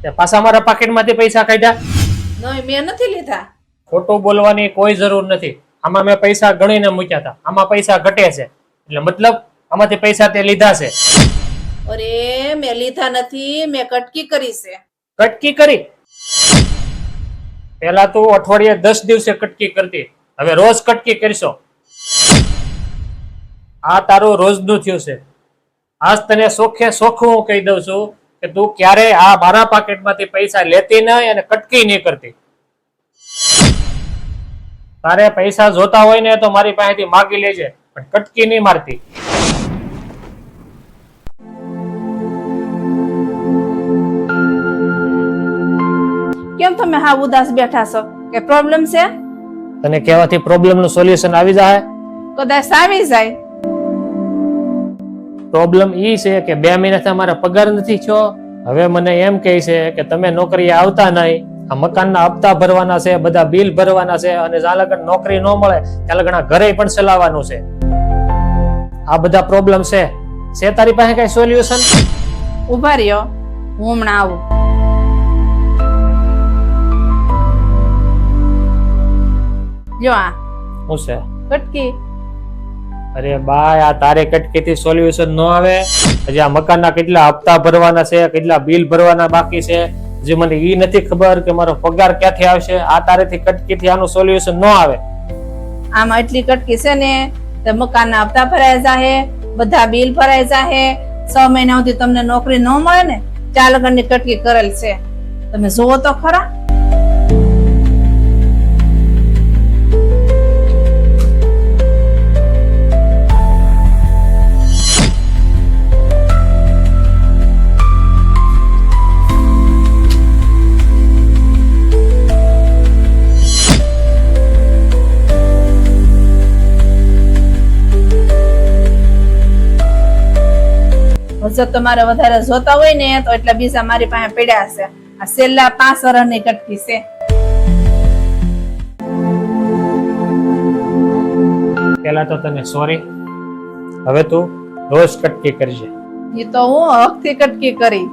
તે પાછા મારા પાકેટમાંથી પૈસા કાઢ્યા? નહીં, મેં નથી લીધા. ખોટું બોલવાની કોઈ જરૂર નથી. આમાં મેં પૈસા ગણીને મૂક્યા હતા. આમાં પૈસા ઘટે છે એટલે મતલબ આમાંથી પૈસા તે લીધા છે. અરે મેં લીધા નથી, મેં કટકી કરી છે. કટકી કરી? પેલા તું અઠવાડિયે 10 દિવસે કટકી કરતી, હવે રોજ કટકી કરશો? આ તારું રોજનું થયું છે. આજ તને સોખે સોખું હું કહી દઉં છું કે તું ક્યારે આ મારા પાકેટમાંથી પૈસા લેતી નહીં અને કટકી નહીં કરતી. તારે પૈસા જોતા હોય ને તો મારી પાસેથી માગી લેજે, પણ કટકી નહીં મારતી. કેમ તમે હા ઉદાસ બેઠા છો? કે પ્રોબ્લેમ છે? તને કહેવાથી પ્રોબ્લેમ નું સોલ્યુશન આવી જાય? કદાચ આવી જાય. પ્રોબ્લેમ ઈ છે કે 2 મહિનાથી અમારા પગાર નથી થયો. હવે મને એમ કહે છે કે તમે નોકરીએ આવતા નહીં, આ મકાનના હપ્તા ભરવાના છે, બધા બિલ ભરવાના છે, અને જ્યાં લગન નોકરી ન મળે ત્યાં લગન ઘરે પણ ચલાવવાનું છે. આ બધા પ્રોબ્લેમ છે તારી પાસે કઈ સોલ્યુશન? ઉભા રહ્યો, હું હમણાં આવું. જો આ શું છે? કટકી. અરે બાય, આ તારે કટકીથી સોલ્યુશન ન આવે. હજી આ મકાનના કેટલા હપ્તા ભરવાના છે, કેટલા બિલ ભરવાના બાકી છે, જે મને ઈ નથી ખબર કે મારો પગાર ક્યાંથી આવશે. આ તારેથી કટકીથી આનું સોલ્યુશન ન આવે. આમાં એટલી કટકી છે ને, તો મકાનના હપ્તા ભરાઈ જાહે, બધા બિલ ભરાઈ જાહે, 6 મહિના સુધી તમને નોકરી ન મળે ને, 4 લગનની કટકી કરેલ છે. તમે જોવો તો ખરા. જો તમારે વધારે જોતા હોય ને તો એટલા બીજા મારી પાસે પડ્યા છે. આ છેલ્લા 5 વર્ષની કટકી છે. પેલા તો તને સોરી, હવે તું રોજ કટકી કરજે. એ તો હું હકથી કટકી કરી.